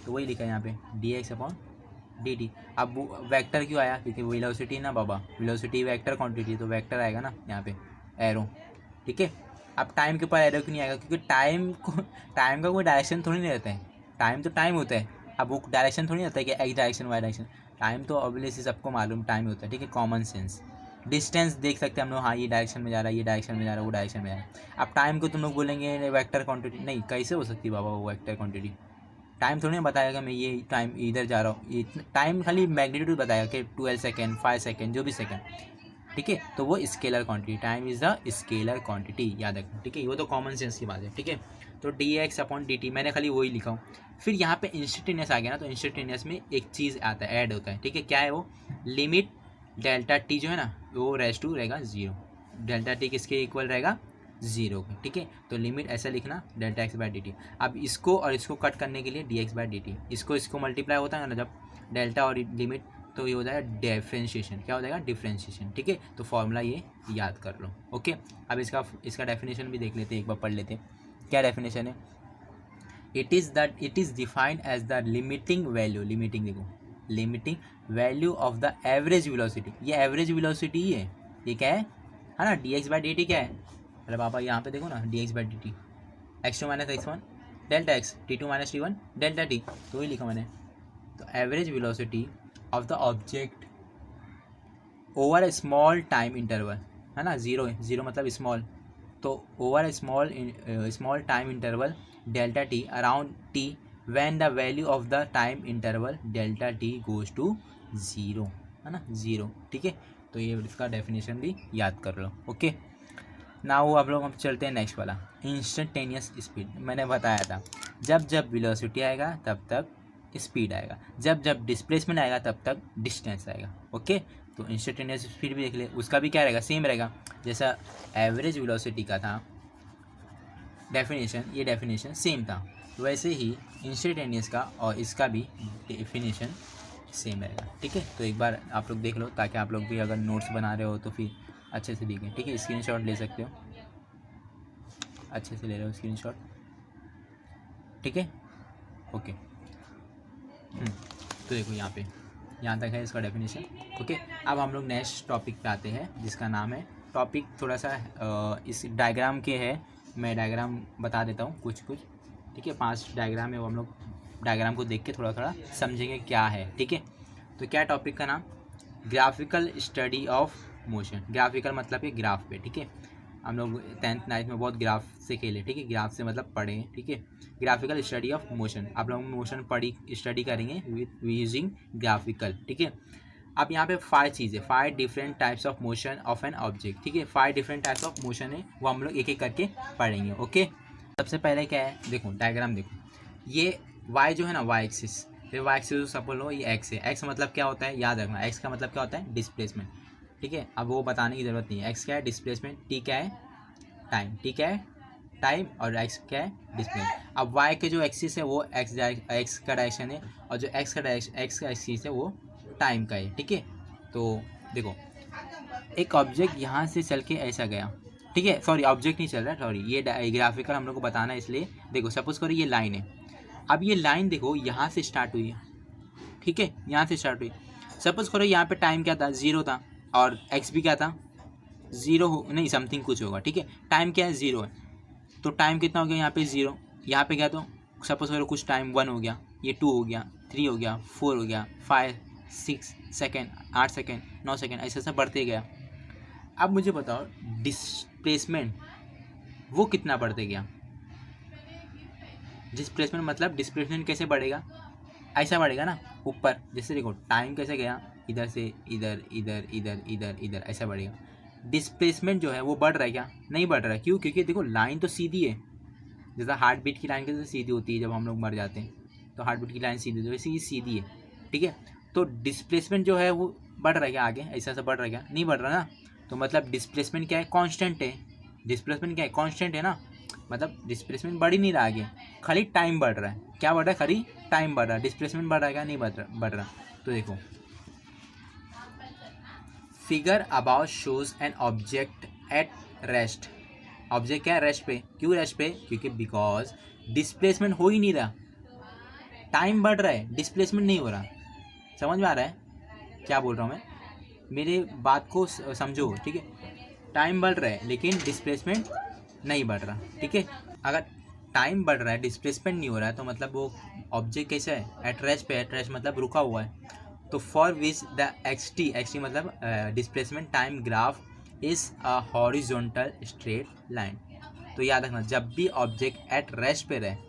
तो वही लिखा है यहाँ पे D x upon d t. अब वेक्टर क्यों आया, क्योंकि वेलोसिटी ना बाबा, वेलोसिटी वेक्टर क्वांटिटी, तो वेक्टर आएगा ना यहाँ पे एरो, ठीक है। अब टाइम के ऊपर एरो क्यों नहीं आएगा, क्योंकि टाइम का कोई डायरेक्शन थोड़ी नहीं रहता है, टाइम तो टाइम होता है। अब वो डायरेक्शन थोड़ी रहता है कि x direction y direction, time तो ऑब्वियसली सबको मालूम टाइम होता है, ठीक है। कॉमन सेंस, डिस्टेंस देख सकते हैं हम लोग, हाँ ये डायरेक्शन में जा रहा है, ये डायरेक्शन में जा रहा है, वो डायरेक्शन में जा रहा है। अब टाइम को तुम लोग बोलेंगे वेक्टर क्वांटिटी, नहीं कैसे हो सकती बाबा वो वेक्टर क्वांटिटी, टाइम थोड़ी ना बताएगा मैं ये टाइम इधर जा रहा हूँ, ये टाइम खाली मैग्नीट्यूड बताएगा कि 12 सेकेंड 5 सेकेंड जो भी सेकेंड, ठीक है। तो वो scalar quantity, time is the scalar quantity, याद रखना, ठीक है। वो तो कॉमन सेंस की बात है, ठीक है। तो D x upon d T मैंने खाली वही लिखा हूँ। फिर यहाँ पे इंस्टेंटेनियस आ गया ना, तो इंस्टेंटेनियस में एक चीज़ आता है, ऐड होता है, ठीक है। क्या है वो, लिमिट डेल्टा टी जो है ना वो रेस टू रहेगा जीरो, डेल्टा टी किसके इक्वल रहेगा, जीरो के, ठीक है। तो लिमिट ऐसा लिखना delta x by d t. अब इसको और इसको कट करने के लिए D x by d T, इसको मल्टीप्लाई होता है ना जब डेल्टा और लिमिट, तो ये हो जाएगा डिफ्रेंशिएशन, क्या हो जाएगा डिफ्रेंशिएशन, ठीक है। तो फॉर्मूला ये याद कर लो, ओके। अब इसका डेफिनेशन भी देख लेते हैं, एक बार पढ़ लेते हैं, क्या डेफिनेशन है। It is defined as the limiting value, limiting देखो, limiting value of the average velocity, ये एवरेज वेलोसिटी ही है, ये क्या है ना, d x by d t क्या है, अरे बाबा यहाँ पे देखो ना, d x by d t, x two minus x one delta x, t two minus t one delta t, तो वही लिखा मैंने। तो average velocity of the object over a small time interval, है ना, जीरो मतलब स्मॉल, तो over a small time interval delta t around t when the value of the time interval delta t goes to zero, है ना, zero, ठीक है। तो ये इसका डेफिनेशन भी याद कर लो, ओके। ना वो आप लोग हम चलते हैं नेक्स्ट वाला, इंस्टेंटेनियस स्पीड। मैंने बताया था जब जब वेलोसिटी आएगा तब तक स्पीड आएगा, जब जब डिस्प्लेसमेंट आएगा तब तक डिस्टेंस आएगा, ओके। तो इंस्टेंटेनियस स्पीड भी देख ले, उसका भी क्या रहेगा, सेम रहेगा, जैसा एवरेज वेलोसिटी का था डेफिनेशन, ये डेफिनेशन सेम था, वैसे ही इंस्टेंटेनियस का और इसका भी डेफिनेशन सेम रहेगा, ठीक है। तो एक बार आप लोग देख लो, ताकि आप लोग भी अगर नोट्स बना रहे हो तो फिर अच्छे से दिखे, ठीक है। स्क्रीनशॉट ले सकते हो, अच्छे से ले रहे हो स्क्रीनशॉट, ठीक है, ओके। तो देखो यहाँ तक है इसका डेफिनेशन, ओके। अब हम लोग नेक्स्ट टॉपिक पे आते हैं, जिसका नाम है, टॉपिक थोड़ा सा इस डायग्राम के है, मैं डायग्राम बता देता हूँ कुछ, ठीक है। 5 डायग्राम है, वो हम लोग डायग्राम को देख के थोड़ा थोड़ा समझेंगे क्या है, ठीक है। तो क्या टॉपिक का नाम, graphical study of motion, graphical मतलब कि ग्राफ पे, ठीक है। हम लोग 10th 9th में बहुत ग्राफ से खेले, ठीक है, ग्राफ से मतलब पढ़े, ठीक है। ग्राफिकल स्टडी ऑफ मोशन, आप लोग मोशन स्टडी करेंगे विद यूजिंग ग्राफिकल, ठीक है। अब यहाँ पे 5 चीज़ें, 5 different types of motion of an object, ठीक है। 5 डिफरेंट टाइप्स ऑफ मोशन है, वो हम लोग एक एक करके पढ़ेंगे, ओके। सबसे पहले क्या है, देखो डायग्राम देखो, ये वाई जो है ना, वाई एक्सिस, फिर वाई एक्सिस सपोज लो ये एक्स है, एक्स मतलब क्या होता है याद रखना, एक्स का मतलब क्या होता है डिस्प्लेसमेंट, ठीक है। अब वो बताने की ज़रूरत नहीं है, एक्स क्या है डिस्प्लेसमेंट, टी क्या है टाइम, टी क्या है टाइम, और एक्स क्या है डिस्प्लेसमेंट। अब वाई के जो एक्सिस है वो एक्स का डायरेक्शन है, और जो एक्स का एक्सिस है वो टाइम का है, ठीक है। तो देखो एक ऑब्जेक्ट यहाँ से चल के ऐसा गया, ठीक है, सॉरी ऑब्जेक्ट नहीं चल रहा है, सॉरी ये ग्राफिकल हम लोग को बताना है, इसलिए देखो सपोज करो ये लाइन है। अब ये लाइन देखो यहाँ से स्टार्ट हुई है, ठीक है, यहाँ से स्टार्ट हुई। सपोज करो यहाँ पे टाइम क्या था, ज़ीरो था, और एक्स भी क्या था ज़ीरो, हो नहीं समथिंग कुछ होगा, ठीक है। टाइम क्या है ज़ीरो है, तो टाइम कितना हो गया यहाँ पे ज़ीरो, यहाँ पे क्या, तो सपोज करो कुछ टाइम 1 हो गया, ये 2 हो गया, 3 हो गया, 4 हो गया, 5 6 सेकेंड, 8 सेकेंड, 9 सेकेंड, ऐसे ऐसे बढ़ते गया। अब मुझे बताओ डिस्प्लेसमेंट वो कितना बढ़ते गया, डिस्प्लेसमेंट मतलब डिस्प्लेसमेंट कैसे बढ़ेगा, ऐसा बढ़ेगा ना ऊपर, जैसे देखो टाइम कैसे गया इधर से इधर इधर इधर इधर इधर ऐसा बढ़ेगा। डिस्प्लेसमेंट जो है वो बढ़ रहा है क्या, नहीं बढ़ रहा है, क्यों, क्योंकि देखो लाइन तो सीधी है, जैसा हार्ट बीट की लाइन कैसे सीधी होती है, जब हम लोग मर जाते हैं तो हार्ट बीट की लाइन सीधी होती है, वैसे ये सीधी है, ठीक है। तो डिस्प्लेसमेंट जो है वो बढ़ रहा है क्या आगे, ऐसा ऐसा बढ़ रहा है क्या, नहीं बढ़ रहा ना, तो मतलब डिस्प्लेसमेंट क्या है कांस्टेंट है, डिस्प्लेसमेंट क्या है कांस्टेंट है ना, मतलब डिस्प्लेसमेंट बढ़ ही नहीं रहा आगे, खाली टाइम बढ़ रहा है, क्या बढ़ रहा है, खाली टाइम बढ़ रहा है, डिस्प्लेसमेंट बढ़ रहा है क्या, नहीं बढ़ रहा। तो देखो figure about shows an object at rest, object क्या है रेस्ट पे, क्यों रेस्ट पे, क्योंकि बिकॉज डिस्प्लेसमेंट हो ही नहीं रहा, टाइम बढ़ रहा है डिस्प्लेसमेंट नहीं हो रहा। समझ में आ रहा है क्या बोल रहा हूँ मैं, मेरे बात को समझो, ठीक है। टाइम बढ़ रहा है लेकिन डिस्प्लेसमेंट नहीं बढ़ रहा, ठीक है। अगर टाइम बढ़ रहा है डिस्प्लेसमेंट नहीं हो रहा है तो मतलब वो ऑब्जेक्ट कैसा है एट रेस्ट पे, एट रेस्ट मतलब रुका हुआ है। तो for which the x t मतलब displacement time graph is a horizontal straight line. तो याद रखना जब भी ऑब्जेक्ट एट रेस्ट पे रहे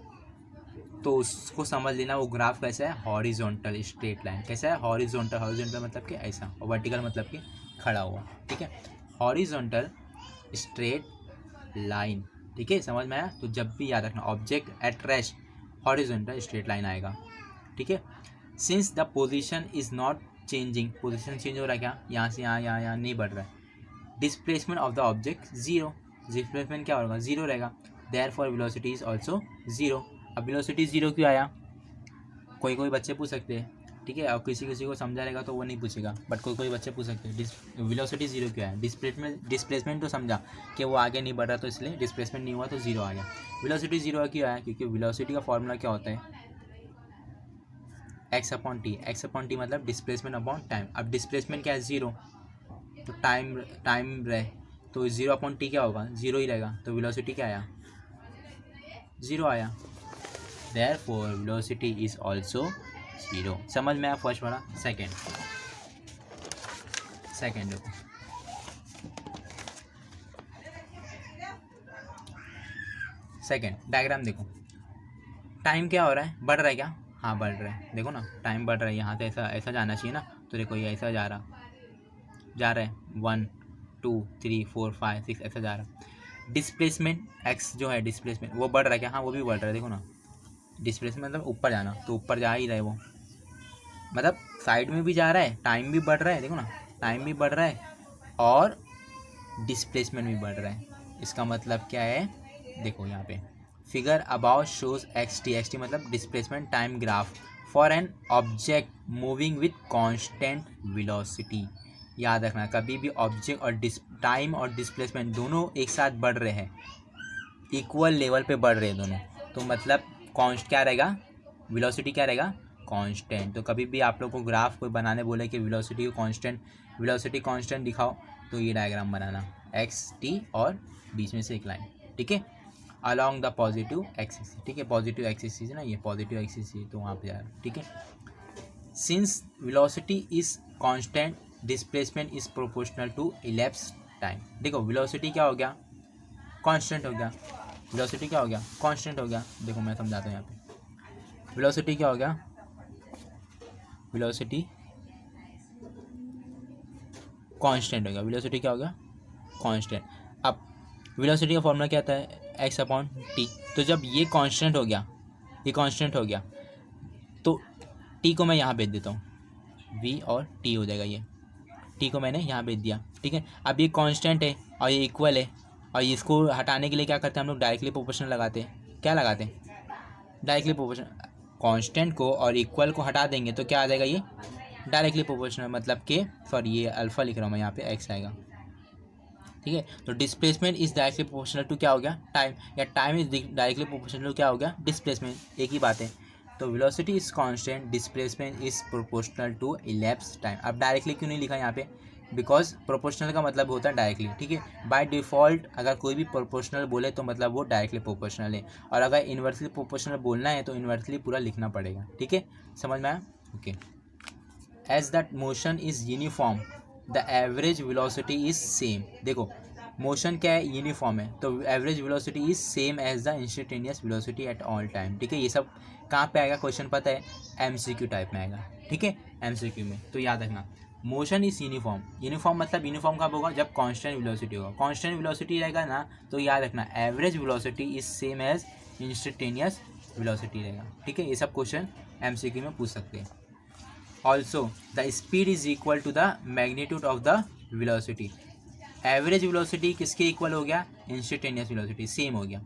तो उसको समझ लेना वो ग्राफ कैसा है, हॉरिजॉन्टल स्ट्रेट लाइन, कैसा है हॉरिजॉन्टल, हॉरिजॉन्टल मतलब कि ऐसा, और वर्टिकल मतलब कि खड़ा हुआ, ठीक है, हॉरिजॉन्टल स्ट्रेट लाइन, ठीक है, समझ में आया। तो जब भी याद रखना object at rest horizontal straight line आएगा, ठीक है। Since the position is not changing, position change हो रहा है क्या, यहाँ से यहाँ, यहाँ नहीं बढ़ रहा है, displacement of the object zero, displacement क्या होगा जीरो रहेगा, therefore velocity is also zero. अब वेलोसिटी जीरो क्यों आया, कोई कोई बच्चे पूछ सकते हैं, ठीक है, और किसी किसी को समझा रहेगा तो वो नहीं पूछेगा, बट कोई कोई बच्चे पूछ सकते हैं वेलोसिटी जीरो क्यों है, डिस्प्लेसमेंट तो समझा कि वो आगे नहीं बढ़ रहा तो इसलिए डिस्प्लेसमेंट नहीं हुआ तो जीरो आ गया। वेलोसिटी जीरो क्यों आया, क्योंकि वेलोसिटी का फॉर्मूला क्या होता है x upon T, x upon T मतलब डिस्प्लेसमेंट अपॉन टाइम। अब डिस्प्लेसमेंट क्या है जीरो, तो टाइम टाइम रहे तो जीरो अपॉन टी क्या होगा जीरो ही रहेगा, तो वेलोसिटी क्या आया जीरो आया, therefore velocity is also zero। समझ में आया फर्स्ट वाला। सेकेंड देखो सेकेंड डायग्राम देखो, टाइम क्या हो रहा है बढ़ रहा है क्या, हाँ बढ़ रहा है, देखो ना टाइम बढ़ रहा है, यहाँ से ऐसा ऐसा जाना चाहिए ना, तो देखो ये ऐसा जा रहा है 1 2 3 4 5 6 ऐसा जा रहा है। डिस्प्लेसमेंट एक्स जो है डिस्प्लेसमेंट वो बढ़ रहा है क्या, हाँ वो भी बढ़ रहा है, देखो ना डिस्प्लेसमेंट मतलब ऊपर जाना, तो ऊपर जा ही रहा है वो, मतलब साइड में भी जा रहा है, टाइम भी बढ़ रहा है, देखो ना टाइम भी बढ़ रहा है और डिस्प्लेसमेंट भी बढ़ रहा है। इसका मतलब क्या है, देखो यहाँ पे figure about shows x t मतलब displacement time graph for an object moving with constant velocity. याद रखना कभी भी ऑब्जेक्ट और टाइम और डिस्प्लेसमेंट दोनों एक साथ बढ़ रहे हैं, इक्वल लेवल पे बढ़ रहे हैं दोनों, तो मतलब कॉन्स्ट क्या रहेगा, वेलोसिटी क्या रहेगा कांस्टेंट। तो कभी भी आप लोग को ग्राफ कोई बनाने बोले कि वेलोसिटी को कांस्टेंट, वेलोसिटी कांस्टेंट दिखाओ, तो ये डायग्राम बनाना एक्स टी और बीच में से एक लाइन, ठीक है, अलॉन्ग द पॉजिटिव एक्सिस, ठीक है, पॉजिटिव एक्सिस है ना, ये पॉजिटिव एक्सिस है तो वहाँ पे जा रहा है, ठीक है। Since velocity is constant displacement is proportional to elapse time. देखो वेलोसिटी क्या हो गया कांस्टेंट हो गया, वेलोसिटी क्या हो गया कांस्टेंट हो गया, देखो मैं समझाता हूँ यहाँ पे, वेलोसिटी क्या हो गया, वेलोसिटी कांस्टेंट हो गया, वेलोसिटी क्या हो गया कांस्टेंट। अब वेलोसिटी का फॉर्मूला क्या आता है एक्स अपॉन टी, तो जब ये कांस्टेंट हो गया, ये कांस्टेंट हो गया तो टी को मैं यहाँ भेज देता हूँ, वी और टी हो जाएगा, ये टी को मैंने यहाँ भेज दिया, ठीक है। अब ये कांस्टेंट है और ये इक्वल है, और इसको हटाने के लिए क्या करते हैं हम लोग, डायरेक्टली प्रोपोर्शनल लगाते हैं। क्या लगाते हैं? Directly proportional. कांस्टेंट को और इक्वल को हटा देंगे तो क्या आ जाएगा, ये डायरेक्टली प्रोपोर्शनल, मतलब कि सॉरी ये अल्फा लिख रहा हूँ मैं, यहाँ पे एक्स आएगा, ठीक है। तो displacement is directly proportional to क्या हो गया, टाइम, या time is directly proportional to क्या हो गया, डिस्प्लेसमेंट, एक ही बात है। तो velocity is constant, displacement is proportional to elapse time. अब डायरेक्टली क्यों नहीं लिखा यहाँ पे, बिकॉज प्रोपोर्शनल का मतलब होता है डायरेक्टली, ठीक है। बाय डिफ़ॉल्ट अगर कोई भी प्रोपोर्शनल बोले तो मतलब वो डायरेक्टली प्रोपोर्शनल है, और अगर इन्वर्सली प्रोपोर्शनल बोलना है तो इन्वर्सली पूरा लिखना पड़ेगा, ठीक है। समझ में आया? Okay. As that motion is uniform the average velocity is same. देखो मोशन क्या है, यूनिफॉर्म है, तो average velocity is same as the instantaneous velocity at all time, ठीक है। ये सब कहाँ पे आएगा क्वेश्चन, पता है? एमसीक्यू टाइप में आएगा, ठीक है, एमसीक्यू में। तो याद रखना, मोशन इज यूनिफॉर्म। यूनिफॉर्म मतलब यूनिफॉर्म कब होगा, जब कांस्टेंट वेलोसिटी होगा। कांस्टेंट वेलोसिटी रहेगा ना, तो याद रखना average velocity is same as instantaneous velocity रहेगा, ठीक है। ये सब क्वेश्चन एमसीक्यू में पूछ सकते हैं। Also the speed is equal to the magnitude of the velocity. Average velocity किसके इक्वल हो गया, इंस्टेंटेनियस वेलोसिटी, सेम हो गया।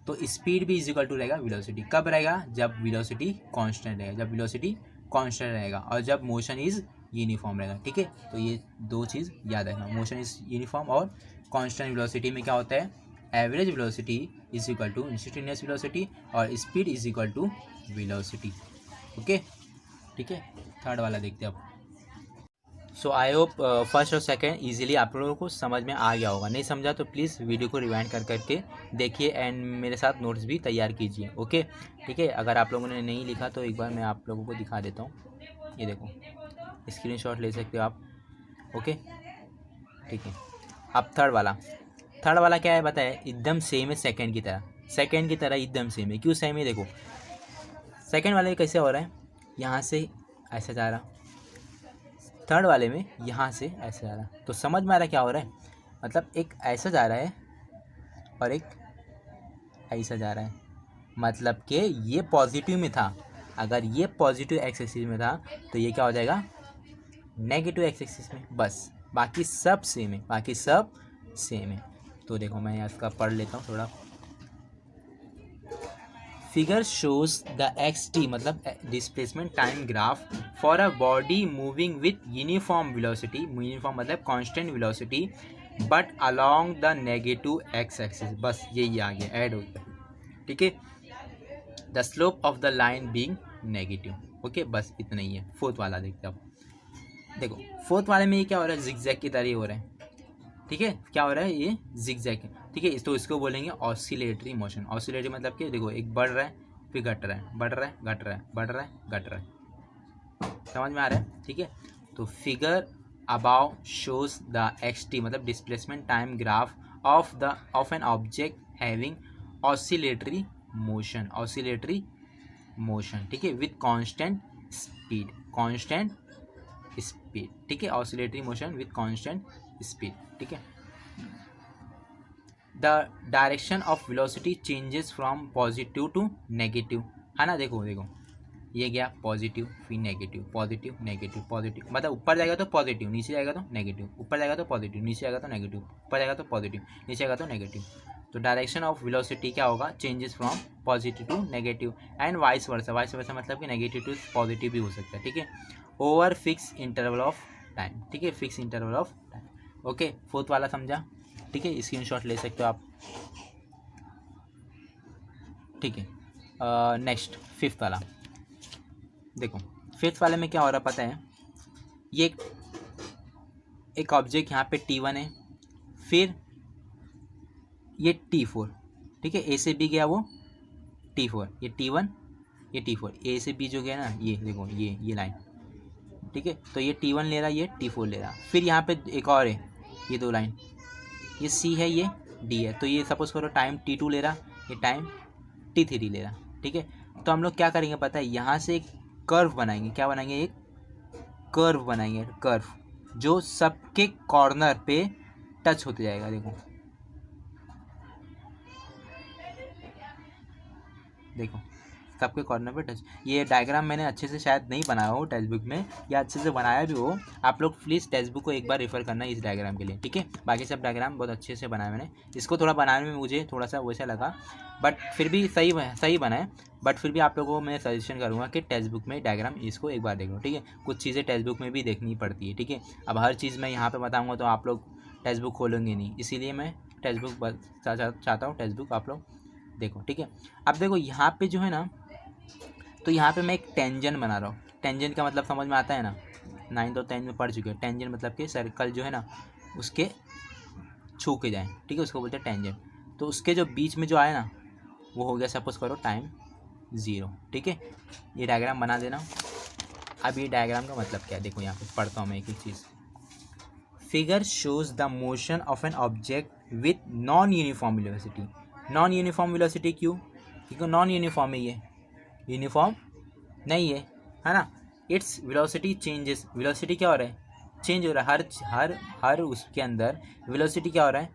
तो स्पीड भी इज इक्वल टू रहेगा वेलोसिटी। कब रहेगा, जब वेलोसिटी कांस्टेंट रहेगा, जब वेलोसिटी कांस्टेंट रहेगा, और जब मोशन इज यूनिफॉर्म रहेगा, ठीक है। तो ये दो चीज़ याद रखना, मोशन इज यूनिफॉर्म और कांस्टेंट वेलोसिटी में क्या होता है, average velocity is equal to instantaneous velocity और speed is equal to velocity, okay, ठीक है। थर्ड वाला देखते हैं अब। सो आई होप फर्स्ट और सेकंड इजीली आप लोगों को समझ में आ गया होगा। नहीं समझा तो प्लीज़ वीडियो को रिवाइंड कर करके देखिए एंड मेरे साथ नोट्स भी तैयार कीजिए, ओके, ठीक है। अगर आप लोगों ने नहीं लिखा तो एक बार मैं आप लोगों को दिखा देता हूँ, ये देखो स्क्रीनशॉट ले सकते हो आप, ओके, ठीक है। अब थर्ड वाला क्या है बताए, एकदम सेम है सेकंड की तरह, सेकंड की तरह एकदम सेम है। क्यों सेम है, देखो सेकंड वाले कैसे हो रहा है, यहाँ से ऐसा जा रहा, थर्ड वाले में यहाँ से ऐसे जा रहा, तो समझ में आ रहा क्या हो रहा है, मतलब एक ऐसा जा रहा है और एक ऐसा जा रहा है, मतलब कि ये पॉजिटिव में था, अगर ये पॉजिटिव एक्स एक्सिस में था तो ये क्या हो जाएगा, नेगेटिव एक्स एक्सिस में, बस बाकी सब सेम है, बाकी सब सेम है। तो देखो मैं इसका पढ़ लेता हूँ थोड़ा। Figure shows the x t मतलब displacement time graph for a body moving with uniform velocity, uniform मतलब constant velocity, but along the negative x axis, बस यही आ गया, ऐड हो गया, ठीक है। The slope of the line being negative, okay, बस इतना ही है। फोर्थ वाला देखते हैं अब। देखो फोर्थ वाले में ये क्या हो रहा है, जिगजैग की तरह हो रहा है, ठीक है। क्या हो रहा है, ये जिगजैग है, ठीक है। तो इसको बोलेंगे ऑसिलेटरी मोशन। ऑसिलेटरी मतलब कि देखो एक बढ़ रहा है फिर घट रहा है, बढ़ रहा है घट रहा है, बढ़ रहा है घट रहा है, समझ में आ रहा है, ठीक है। तो figure above shows the x t मतलब displacement time graph of an object having oscillatory motion, ठीक है, विथ कांस्टेंट स्पीड, ठीक है, oscillatory motion with constant speed, ठीक है। The direction of velocity changes from positive to negative, है ना। देखो ये गया पॉजिटिव फिर नेगेटिव, पॉजिटिव नेगेटिव, पॉजिटिव मतलब ऊपर जाएगा तो पॉजिटिव, नीचे जाएगा तो नेगेटिव, ऊपर जाएगा तो पॉजिटिव, नीचे जाएगा तो नेगेटिव, ऊपर जाएगा तो पॉजिटिव, नीचे जाएगा तो नेगेटिव। तो डायरेक्शन ऑफ वेलोसिटी क्या होगा, changes from positive to negative and vice versa मतलब कि नेगेटिव टू पॉजिटिव भी हो सकता है, ठीक है, over fix interval of time, ठीक है, fix interval of time, okay. Fourth वाला समझा, ठीक है, स्क्रीनशॉट ले सकते हो आप, ठीक है। नेक्स्ट फिफ्थ वाला देखो, फिफ्थ वाले में क्या हो रहा पता है, ये एक ऑब्जेक्ट यहाँ पे T1 है, फिर ये T4, ठीक है, ए से बी गया वो T4, ये T1 ये T4, ए से बी जो गया ना, ये देखो ये लाइन, ठीक है। तो ये T1 ले रहा, ये T4 ले रहा, फिर यहाँ पे एक और है, ये दो लाइन, ये C है ये D है। तो ये सपोज करो टाइम T2 ले रहा, ये टाइम T3 ले रहा, ठीक है। तो हम लोग क्या करेंगे पता है, यहाँ से एक कर्व बनाएंगे, क्या बनाएंगे, एक कर्व बनाएंगे, कर्व जो सबके कॉर्नर पे टच होते जाएगा, देखो सबके कॉर्नर पे टच। ये डायग्राम मैंने अच्छे से शायद नहीं बनाया हो टेक्स्ट बुक में, या अच्छे से बनाया भी हो, आप लोग प्लीज़ टेक्स्ट बुक को एक बार रेफर करना इस डायग्राम के लिए, ठीक है। बाकी सब डायग्राम बहुत अच्छे से बनाया मैंने, इसको थोड़ा बनाने में मुझे थोड़ा सा वैसा लगा, बट फिर भी सही बना है। बट फिर भी आप लोगों को मैं सजेशन करूँगा कि टेक्स्ट बुक में डायग्राम इसको एक बार देख लो, ठीक है। कुछ चीज़ें टेक्स्ट बुक में भी देखनी पड़ती है, ठीक है। अब हर चीज़ मैं यहाँ पे बताऊँगा तो आप लोग टेक्स्ट बुक खोलेंगे नहीं, इसीलिए मैं टेक्स्ट बुक चाहता हूँ टेक्स्ट बुक आप लोग देखो, ठीक है। अब देखो यहाँ पे जो है ना, तो यहाँ पे मैं एक टेंजेंट बना रहा हूँ। टेंजेंट का मतलब समझ में आता है ना, 9th और 10th में पढ़ चुके हैं। टेंजेंट मतलब कि सर्कल जो है ना उसके छू के जाएँ, ठीक है, उसको बोलते हैं टेंजेंट। तो उसके जो बीच में जो आए ना वो हो गया सपोज करो टाइम 0, ठीक है। ये डायग्राम बना देना। अब ये डायग्राम का मतलब क्या है देखो, यहाँ पे पढ़ता हूँ मैं एक चीज़। Figure shows the motion of an object with non uniform velocity. Non uniform velocity क्यों? क्योंकि नॉन यूनिफॉर्म है, ये यूनिफॉर्म नहीं है ना। इट्स वेलोसिटी चेंजेस, वेलोसिटी क्या हो रहा है? चेंज हो रहा है। हर हर हर उसके अंदर वेलोसिटी क्या हो रहा है?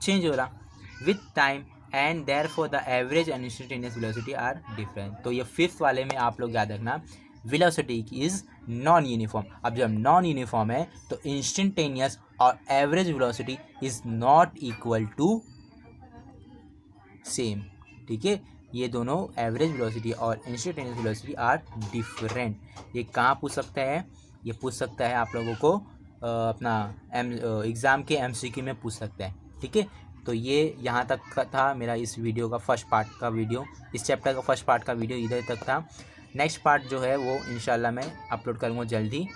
चेंज हो रहा with time, and therefore the average and instantaneous velocity are different. तो ये फिफ्थ वाले में आप लोग याद रखना, वेलोसिटी इज नॉन यूनिफॉर्म। अब जब नॉन यूनिफॉर्म है तो इंस्टेंटेनियस और average velocity is not equal to same, ठीक है। ये दोनों एवरेज वेलोसिटी और इंस्टेंटेनियस वेलोसिटी आर डिफरेंट। ये कहाँ पूछ सकता है? ये पूछ सकता है आप लोगों को अपना एग्ज़ाम के MCQ में पूछ सकता है, ठीक है। तो ये यहाँ तक का था मेरा इस वीडियो का फर्स्ट पार्ट का वीडियो, इस चैप्टर का फर्स्ट पार्ट का वीडियो इधर तक था। नेक्स्ट पार्ट जो है वो इंशाल्लाह मैं अपलोड करूँगा जल्दी,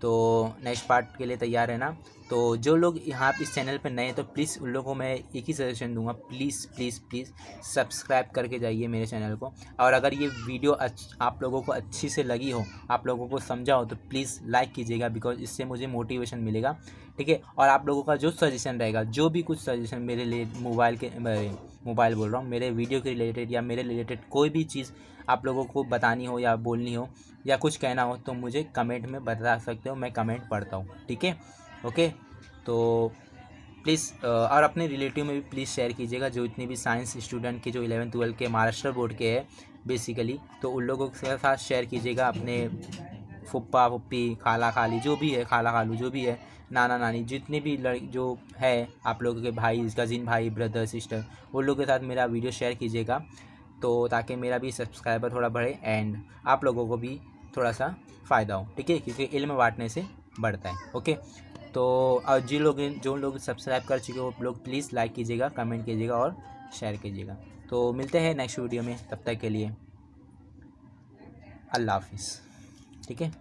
तो नेक्स्ट पार्ट के लिए तैयार है ना। तो जो लोग यहाँ इस चैनल पर नए हैं तो प्लीज़ उन लोगों को मैं एक ही सजेशन दूंगा, प्लीज़ प्लीज़ प्लीज़ सब्सक्राइब करके जाइए मेरे चैनल को। और अगर ये वीडियो आप लोगों को अच्छी से लगी हो, आप लोगों को समझा हो, तो प्लीज़ लाइक कीजिएगा, बिकॉज इससे मुझे मोटिवेशन मिलेगा, ठीक है। और आप लोगों का जो सजेशन रहेगा, जो भी कुछ सजेशन मेरे लिए मोबाइल बोल रहा हूँ, मेरे वीडियो के रिलेटेड या मेरे रिलेटेड कोई भी चीज़ आप लोगों को बतानी हो या बोलनी हो या कुछ कहना हो तो मुझे कमेंट में बता सकते हो, मैं कमेंट पढ़ता हूँ, ठीक है। ओके, तो प्लीज़ और अपने रिलेटिव में भी प्लीज़ शेयर कीजिएगा, जो इतने भी साइंस स्टूडेंट के जो 11th-12 के महाराष्ट्र बोर्ड के हैं बेसिकली, तो उन लोगों के साथ शेयर कीजिएगा। अपने फुप्पा फुप्पी, खाला खाली जो भी है, खाला खालू जो भी है, नाना नानी जितने भी जो है आप लोगों के भाई, कज़िन भाई, ब्रदर सिस्टर, उन लोगों के साथ मेरा वीडियो शेयर कीजिएगा, तो ताकि मेरा भी सब्सक्राइबर थोड़ा बढ़े एंड आप लोगों को भी थोड़ा सा फ़ायदा हो, ठीक है, क्योंकि इल्म बांटने से बढ़ता है। ओके, तो और जो लोग सब्सक्राइब कर चुके हो लोग प्लीज़ लाइक कीजिएगा, कमेंट कीजिएगा और शेयर कीजिएगा। तो मिलते हैं नेक्स्ट वीडियो में, तब तक के लिए अल्लाह हाफिज़, ठीक है।